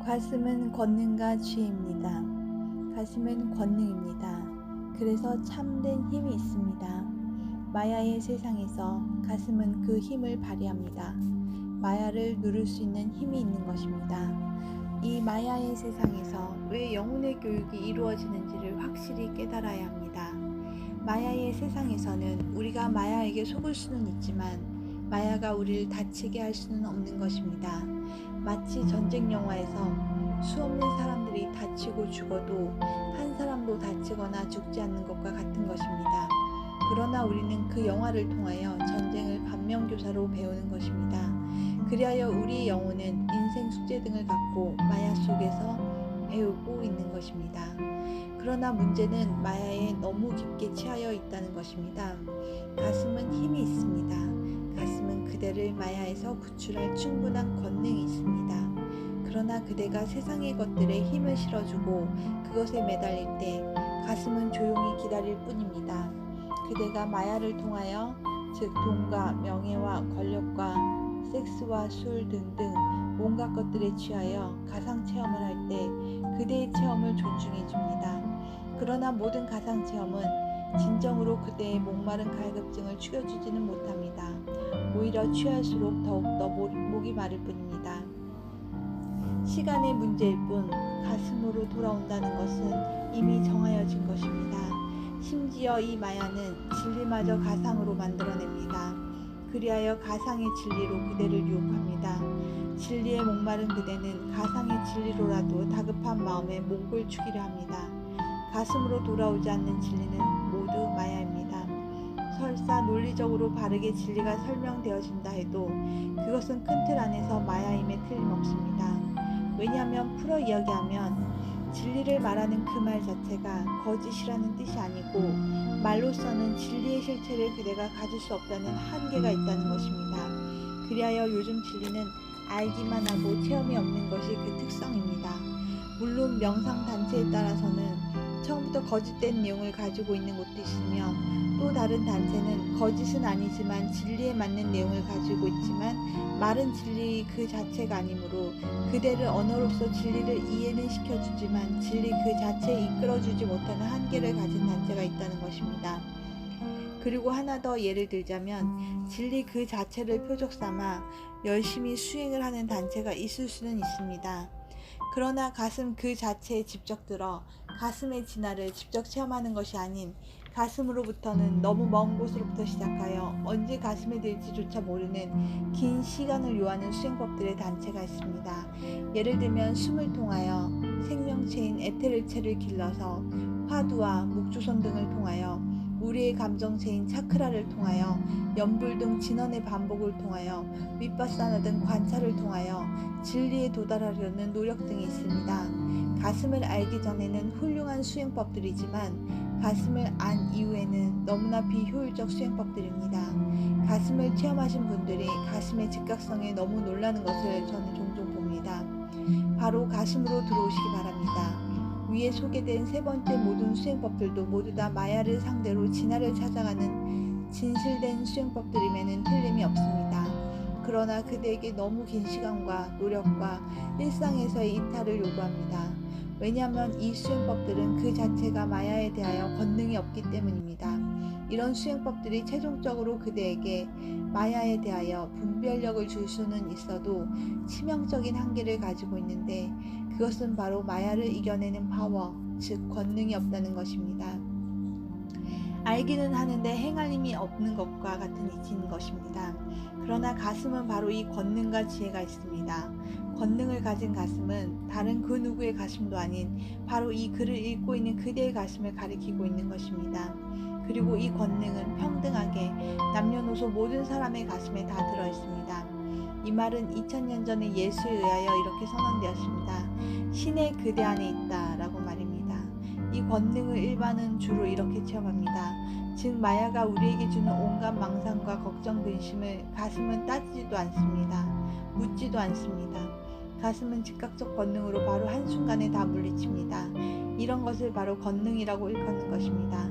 가슴은 권능과 지혜입니다. 가슴은 권능입니다. 그래서 참된 힘이 있습니다. 마야의 세상에서 가슴은 그 힘을 발휘합니다. 마야를 누를 수 있는 힘이 있는 것입니다. 이 마야의 세상에서 왜 영혼의 교육이 이루어지는지를 확실히 깨달아야 합니다. 마야의 세상에서는 우리가 마야에게 속을 수는 있지만 마야가 우리를 다치게 할 수는 없는 것입니다. 마치 전쟁 영화에서 수없는 사람들이 다치고 죽어도 한 사람도 다치거나 죽지 않는 것과 같은 것입니다. 그러나 우리는 그 영화를 통하여 전쟁을 반면교사로 배우는 것입니다. 그리하여 우리의 영혼은 인생 숙제 등을 갖고 마야 속에서 배우고 있는 것입니다. 그러나 문제는 마야에 너무 깊게 취하여 있다는 것입니다. 가슴은 힘이 있습니다. 가슴은 그대를 마야에서 구출할 충분한 권능이 있습니다. 그러나 그대가 세상의 것들에 힘을 실어주고 그것에 매달릴 때 가슴은 조용히 기다릴 뿐입니다. 그대가 마야를 통하여 즉 돈과 명예와 권력과 섹스와 술 등등 온갖 것들에 취하여 가상 체험을 할 때 그대의 체험을 존중해 줍니다. 그러나 모든 가상 체험은 진정으로 그대의 목마른 갈급증을 죽여주지는 못합니다. 오히려 취할수록 더욱더 목이 마를 뿐입니다. 시간의 문제일 뿐 가슴으로 돌아온다는 것은 이미 정하여진 것입니다. 심지어 이 마야는 진리마저 가상으로 만들어냅니다. 그리하여 가상의 진리로 그대를 유혹합니다. 진리에 목마른 그대는 가상의 진리로라도 다급한 마음에 목을 축이려 합니다. 가슴으로 돌아오지 않는 진리는 모두 마야입니다. 설사 논리적으로 바르게 진리가 설명되어진다 해도 그것은 큰 틀 안에서 마야임에 틀림없습니다. 왜냐하면 풀어 이야기하면 진리를 말하는 그 말 자체가 거짓이라는 뜻이 아니고 말로서는 진리의 실체를 그대가 가질 수 없다는 한계가 있다는 것입니다. 그리하여 요즘 진리는 알기만 하고 체험이 없는 것이 그 특성입니다. 물론 명상 단체에 따라서는 처음부터 거짓된 내용을 가지고 있는 곳도 있으며 또 다른 단체는 거짓은 아니지만 진리에 맞는 내용을 가지고 있지만 말은 진리 그 자체가 아니므로 그대를 언어로서 진리를 이해는 시켜주지만 진리 그 자체에 이끌어주지 못하는 한계를 가진 단체가 있다는 것입니다. 그리고 하나 더 예를 들자면 진리 그 자체를 표적 삼아 열심히 수행을 하는 단체가 있을 수는 있습니다. 그러나 가슴 그 자체에 직접 들어 가슴의 진화를 직접 체험하는 것이 아닌 가슴으로부터는 너무 먼 곳으로부터 시작하여 언제 가슴에 들지조차 모르는 긴 시간을 요하는 수행법들의 단체가 있습니다. 예를 들면 숨을 통하여 생명체인 에테르체를 길러서 화두와 묵조선 등을 통하여 우리의 감정체인 차크라를 통하여 염불 등 진언의 반복을 통하여 윗바사나 등 관찰을 통하여 진리에 도달하려는 노력 등이 있습니다. 가슴을 알기 전에는 훌륭한 수행법들이지만 가슴을 안 이후에는 너무나 비효율적 수행법들입니다. 가슴을 체험하신 분들이 가슴의 즉각성에 너무 놀라는 것을 저는 종종 봅니다. 바로 가슴으로 들어오시기 바랍니다. 위에 소개된 세 번째 모든 수행법들도 모두 다 마야를 상대로 진화를 찾아가는 진실된 수행법들임에는 틀림이 없습니다. 그러나 그대에게 너무 긴 시간과 노력과 일상에서의 이탈을 요구합니다. 왜냐하면 이 수행법들은 그 자체가 마야에 대하여 권능이 없기 때문입니다. 이런 수행법들이 최종적으로 그대에게 마야에 대하여 분별력을 줄 수는 있어도 치명적인 한계를 가지고 있는데 그것은 바로 마야를 이겨내는 파워, 즉 권능이 없다는 것입니다. 알기는 하는데 행할 힘이 없는 것과 같은 이치인 것입니다. 그러나 가슴은 바로 이 권능과 지혜가 있습니다. 권능을 가진 가슴은 다른 그 누구의 가슴도 아닌 바로 이 글을 읽고 있는 그대의 가슴을 가리키고 있는 것입니다. 그리고 이 권능은 평등하게 남녀노소 모든 사람의 가슴에 다 들어있습니다. 이 말은 2000년 전에 예수에 의하여 이렇게 선언되었습니다. 신의 그대 안에 있다 라고 말입니다. 이 권능을 일반은 주로 이렇게 체험합니다. 즉 마야가 우리에게 주는 온갖 망상과 걱정 근심을 가슴은 따지지도 않습니다. 묻지도 않습니다. 가슴은 즉각적 권능으로 바로 한순간에 다 물리칩니다. 이런 것을 바로 권능이라고 일컫는 것입니다.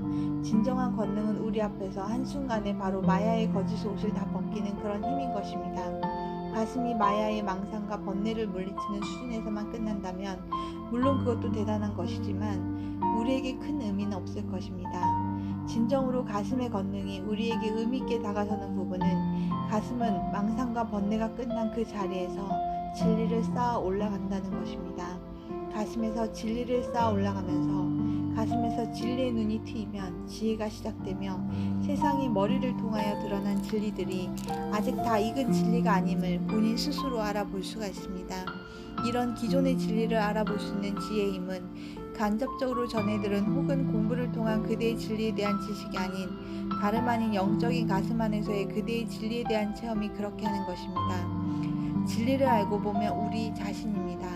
진정한 권능은 우리 앞에서 한순간에 바로 마야의 거짓 옷을 다 벗기는 그런 힘인 것입니다. 가슴이 마야의 망상과 번뇌를 물리치는 수준에서만 끝난다면 물론 그것도 대단한 것이지만 우리에게 큰 의미는 없을 것입니다. 진정으로 가슴의 권능이 우리에게 의미있게 다가서는 부분은 가슴은 망상과 번뇌가 끝난 그 자리에서 진리를 쌓아 올라간다는 것입니다. 가슴에서 진리를 쌓아 올라가면서 가슴에서 진리의 눈이 트이면 지혜가 시작되며 세상이 머리를 통하여 드러난 진리들이 아직 다 익은 진리가 아님을 본인 스스로 알아볼 수가 있습니다. 이런 기존의 진리를 알아볼 수 있는 지혜의 힘은 간접적으로 전해들은 혹은 공부를 통한 그대의 진리에 대한 지식이 아닌 다름 아닌 영적인 가슴 안에서의 그대의 진리에 대한 체험이 그렇게 하는 것입니다. 진리를 알고 보면 우리 자신입니다.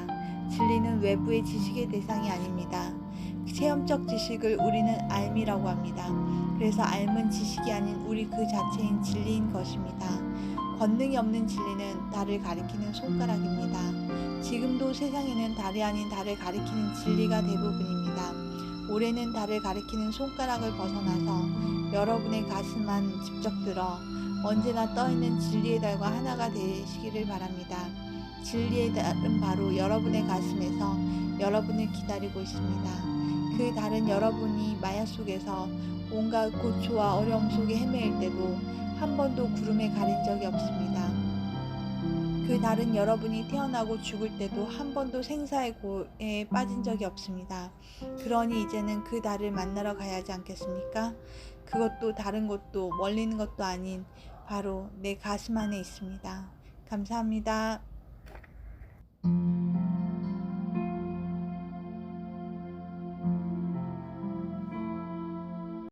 진리는 외부의 지식의 대상이 아닙니다. 체험적 지식을 우리는 알미라고 합니다. 그래서 알은 지식이 아닌 우리 그 자체인 진리인 것입니다. 권능이 없는 진리는 달을 가리키는 손가락입니다. 지금도 세상에는 달이 아닌 달을 가리키는 진리가 대부분입니다. 올해는 달을 가리키는 손가락을 벗어나서 여러분의 가슴 안 직접 들어 언제나 떠있는 진리의 달과 하나가 되시기를 바랍니다. 진리의 달은 바로 여러분의 가슴에서 여러분을 기다리고 있습니다. 그 달은 여러분이 마야 속에서 온갖 고초와 어려움 속에 헤매일 때도 한 번도 구름에 가린 적이 없습니다. 그 달은 여러분이 태어나고 죽을 때도 한 번도 생사의 고에 빠진 적이 없습니다. 그러니 이제는 그 달을 만나러 가야 하지 않겠습니까? 그것도 다른 곳도 멀리 있는 것도 아닌 바로 내 가슴 안에 있습니다. 감사합니다.